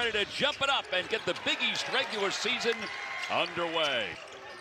ready to jump it up and get the Big East regular season underway.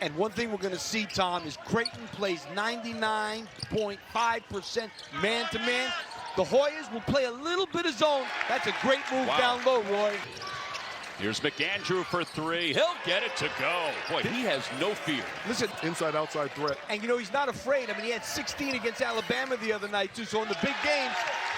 And one thing we're going to see, Tom, is Creighton plays 99.5% man-to-man. The Hoyas will play a little bit of zone. That's a great move down low, Roy. Here's McAndrew for three. He'll get it to go. Boy, he has no fear. Listen, inside-outside threat. And, you know, he's not afraid. I mean, he had 16 against Alabama the other night, too. So in the big games,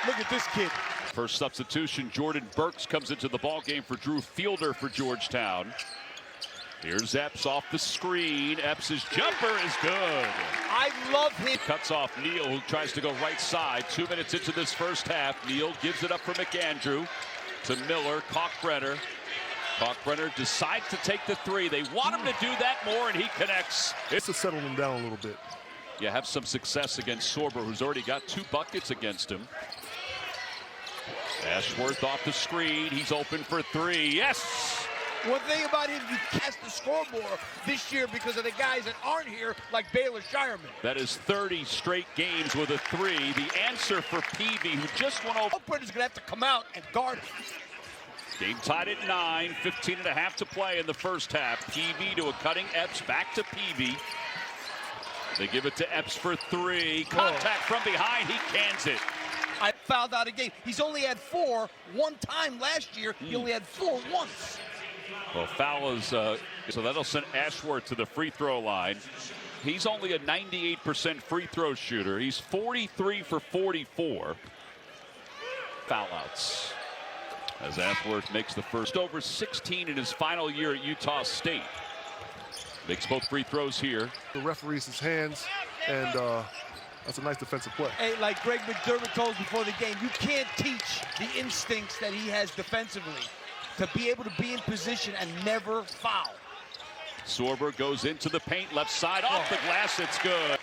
look at this kid. First substitution, Jordan Burks comes into the ball game for Drew Fielder for Georgetown. Here's Epps off the screen. Epps' jumper is good. I love him. Cuts off Neal, who tries to go right side. 2 minutes into this first half. Neal gives it up for McAndrew to Miller. Kalkbrenner. Kalkbrenner decides to take the three. They want him to do that more, and he connects. It's to settle him down a little bit. Yeah, have some success against Sorber, who's already got 2 buckets against him. Ashworth off the screen. He's open for three. Yes! One thing about him, you cast the scoreboard this year because of the guys that aren't here, like Baylor Shireman. That is 30 straight games with a three. The answer for Peavy, who just went over. Kalkbrenner's going to have to come out and guard him. Game tied at 9, 15 and a half to play in the first half. Peavy to a cutting Epps, back to Peavy. They give it to Epps for three. Contact from behind, he cans it. I fouled out a game. He's only had 4 one time last year. He only had 4 once. Well, foul is, so that'll send Ashworth to the free throw line. He's only a 98% free throw shooter. He's 43 for 44. Foul outs. As Ashworth makes the first. Over 16 in his final year at Utah State. Makes both free throws here. The referee's his hands, and that's a nice defensive play. Hey, like Greg McDermott told us before the game, you can't teach the instincts that he has defensively to be able to be in position and never foul. Sorber goes into the paint, left side, off the glass, it's good.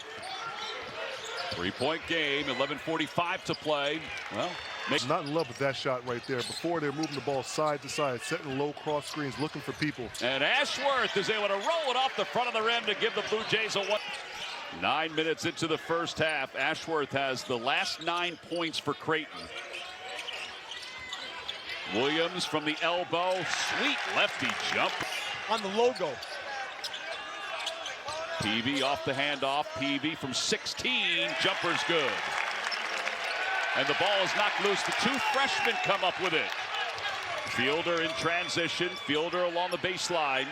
3-point game, 11:45 to play. Well, he's not in love with that shot right there. Before, they're moving the ball side to side, setting low cross screens, looking for people. And Ashworth is able to roll it off the front of the rim to give the Blue Jays a 1. 9 minutes into the first half, Ashworth has the last 9 points for Creighton. Williams from the elbow, sweet lefty jump. On the logo. Peavy off the handoff. Peavy from 16, jumper's good. And the ball is knocked loose. The 2 freshmen come up with it. Fielder in transition. Fielder along the baseline.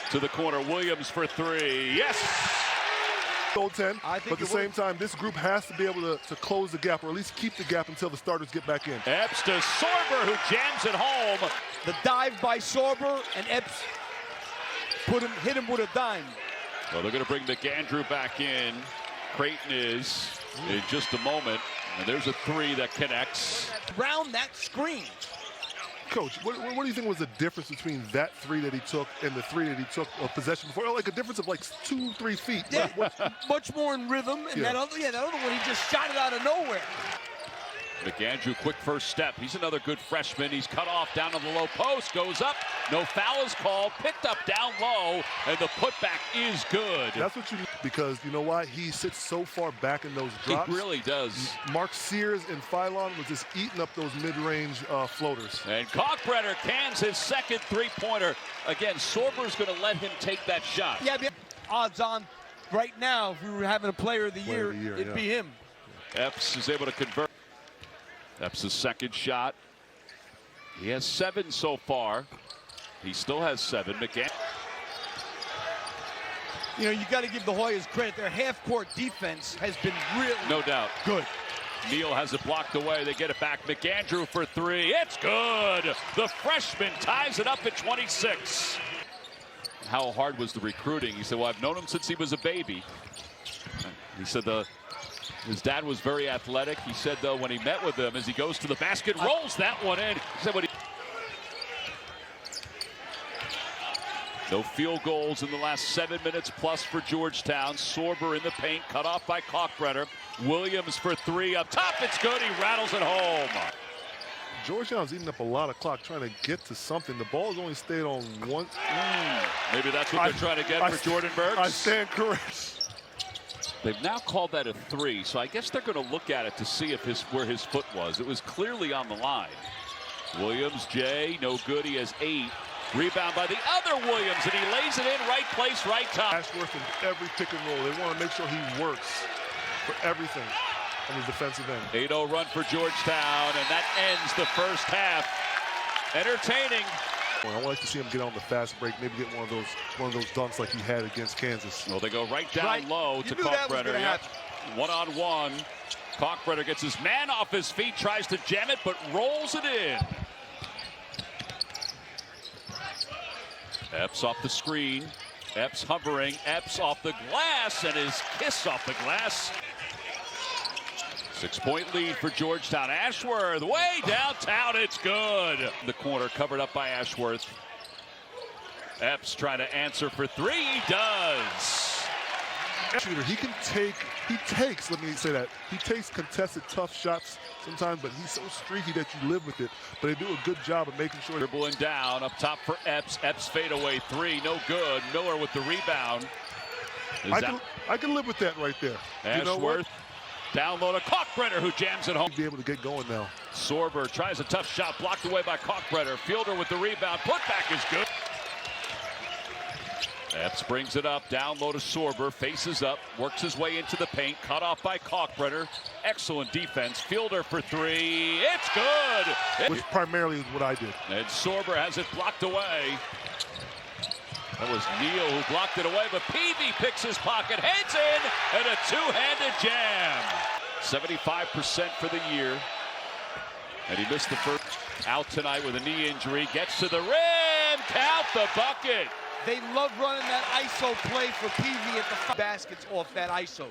To the corner. Williams for three. Yes! Goal 10, but at the same time, this group has to be able to close the gap, or at least keep the gap until the starters get back in. Epps to Sorber, who jams it home. The dive by Sorber, and Epps hit him with a dime. Well, they're going to bring McAndrew back in. Creighton is in just a moment. And there's a three that connects. Round that screen. Coach, what do you think was the difference between that three that he took and the three that he took a possession before? Like a difference of like 2-3 feet. Yeah, much more in rhythm. And that other one, he just shot it out of nowhere. McAndrew, quick first step. He's another good freshman. He's cut off down on the low post, goes up. No foul is called, picked up down low, and the putback is good. That's what you need, because you know why? He sits so far back in those drops. He really does. Mark Sears and Phylon was just eating up those mid-range floaters. And Kalkbrenner cans his second three-pointer. Again, Sorber's going to let him take that shot. Yeah, odds on right now, if we were having a player of the year, it'd be him. Epps is able to convert. Epps' second shot. He has 7 so far. He still has 7. McAndrew. You know, you got to give the Hoyas credit. Their half-court defense has been really no doubt good. Neal has it blocked away. They get it back. McAndrew for three. It's good. The freshman ties it up at 26. How hard was the recruiting? He said, well, I've known him since he was a baby. He said his dad was very athletic. He said, though, when he met with him, as he goes to the basket, rolls that one in. He said, no field goals in the last 7 minutes plus for Georgetown. Sorber in the paint, cut off by Kalkbrenner. Williams for three up top. It's good. He rattles it home. Georgetown's eating up a lot of clock trying to get to something. The ball's only stayed on one. Maybe that's what they're trying to get for Jordan Burks. I stand corrected. They've now called that a 3, so I guess they're going to look at it to see if where his foot was. It was clearly on the line. Williams, Jay, no good. He has 8. Rebound by the other Williams, and he lays it in, right place, right time. Ashworth in every pick and roll. They want to make sure he works for everything on the defensive end. 8-0 run for Georgetown, and that ends the first half. Entertaining. I would like to see him get on the fast break, maybe get one of those dunks like he had against Kansas. Well, they go right down low to Kalkbrenner. Yep. One-on-one. Kalkbrenner gets his man off his feet, tries to jam it, but rolls it in. Epps off the screen. Epps hovering. Epps off the glass, and his kiss off the glass. 6-point lead for Georgetown. Ashworth way downtown. It's good. The corner covered up by Ashworth. Epps trying to answer for 3. He does. Shooter, he takes, let me say that, he takes contested tough shots sometimes, but he's so streaky that you live with it. But they do a good job of making sure. Dribbling down up top for Epps. Epps fadeaway 3, no good. Miller with the rebound. I can live with that right there. Ashworth. You know what? Down low to Kalkbrenner, who jams it home. Be able to get going now. Sorber tries a tough shot, blocked away by Kalkbrenner. Fielder with the rebound. Putback is good. Epps brings it up, down low to Sorber, faces up, works his way into the paint, cut off by Kalkbrenner. Excellent defense. Fielder for 3. It's good. Which primarily is what I did. And Sorber has it blocked away. That was Neal who blocked it away, but Peavy picks his pocket, heads in, and a two-handed jam. 75% for the year. And he missed the first. Out tonight with a knee injury, gets to the rim, count the bucket. They love running that ISO play for Peavy at the baskets off that ISO.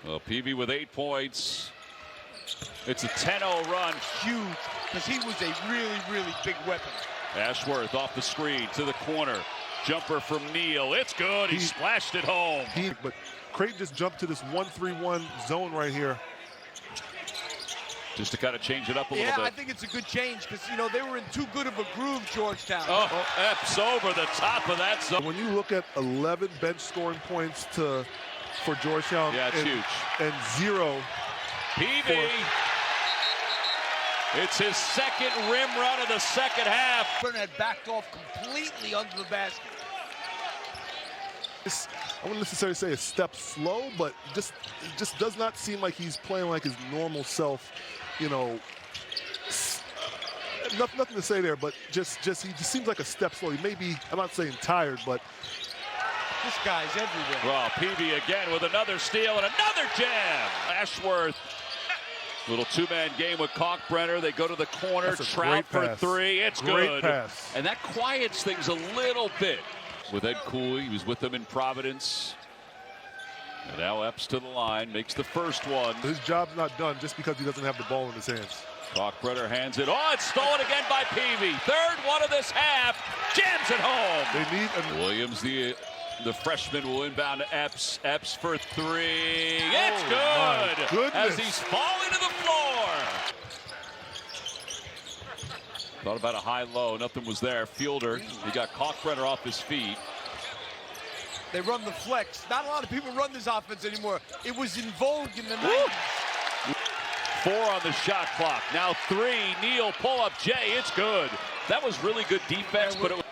Well, Peavy with 8 points. It's a 10-0 run. Huge, because he was a really, really big weapon. Ashworth off the screen to the corner. Jumper from Neal. It's good. He splashed it home. But Creighton just jumped to this 1-3-1 zone right here. Just to kind of change it up a little bit. Yeah, I think it's a good change because, you know, they were in too good of a groove, Georgetown. Oh, Epps over the top of that zone. When you look at 11 bench scoring points for Georgetown. Yeah, it's huge. And 0. Peavy. It's his second rim run of the second half. Brennan had backed off completely under the basket. I wouldn't necessarily say a step slow, but it just does not seem like he's playing like his normal self. You know, nothing to say there, but he just seems like a step slow. He may be, I'm not saying tired, but this guy's everywhere. Well, Peavy again with another steal and another jam. Ashworth. Little two-man game with Kalkbrenner. They go to the corner. Trout for 3. It's good. Pass. And that quiets things a little bit. With Ed Cooley, he was with them in Providence. And now Epps to the line, makes the first one. His job's not done just because he doesn't have the ball in his hands. Kalkbrenner hands it. Oh, it's stolen again by Peavy. Third one of this half. Jams it home. They need Williams, the freshman, will inbound to Epps. Epps for 3. It's good. As he's falling to the floor. Thought about a high-low. Nothing was there. Fielder, he got Kalkbrenner off his feet. They run the flex. Not a lot of people run this offense anymore. It was in vogue in the 90s. 4 on the shot clock. Now 3. Neal pull up. Jay, it's good. That was really good defense, but it was.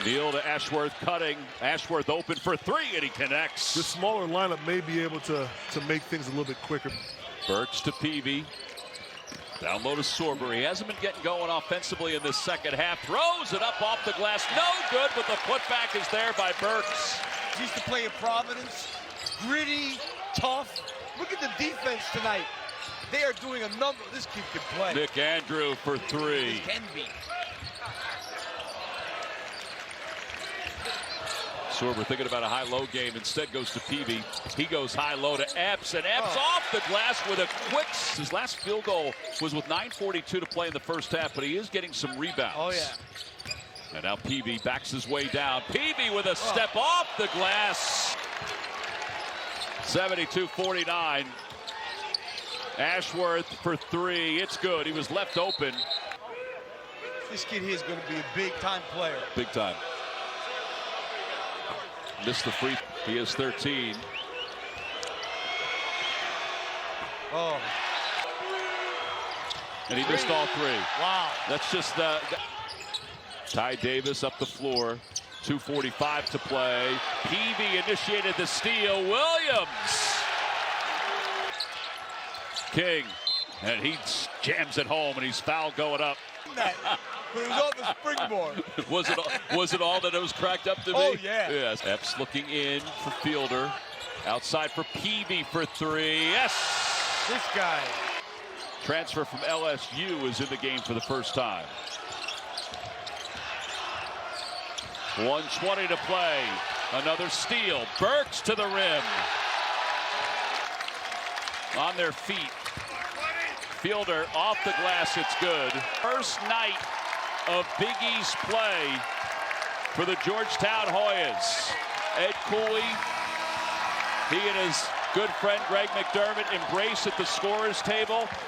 Neal to Ashworth cutting. Ashworth open for 3, and he connects. The smaller lineup may be able to make things a little bit quicker. Burks to Peavy. Down low to Sorber. He hasn't been getting going offensively in this second half. Throws it up off the glass. No good, but the putback is there by Burks. He used to play in Providence. Gritty, tough. Look at the defense tonight. They are doing a number. This kid can play. Nick Andrew for 3. He can be. Sorber thinking about a high-low game. Instead goes to Peavy. He goes high-low to Epps, and Epps off the glass with a quick. His last field goal was with 9:42 to play in the first half, but he is getting some rebounds. Oh, yeah. And now Peavy backs his way down. Peavy with a step off the glass. 72-49. Ashworth for 3. It's good. He was left open. This kid here is going to be a big-time player. Big time. Missed the free. He has 13. Oh. And he missed all 3. Wow. That's just Ty Davis up the floor. 2:45 to play. Peavy initiated the steal. Williams. King. And he jams it home, and he's foul going up. It was off the springboard. was it all that it was cracked up to be? Oh, yeah. Yes. Epps looking in for Fielder. Outside for Peavy for 3. Yes! This guy. Transfer from LSU is in the game for the first time. 1:20 to play. Another steal. Burks to the rim. On their feet. Fielder off the glass. It's good. First night of Big East play for the Georgetown Hoyas. Ed Cooley, he and his good friend Greg McDermott embrace at the scorer's table.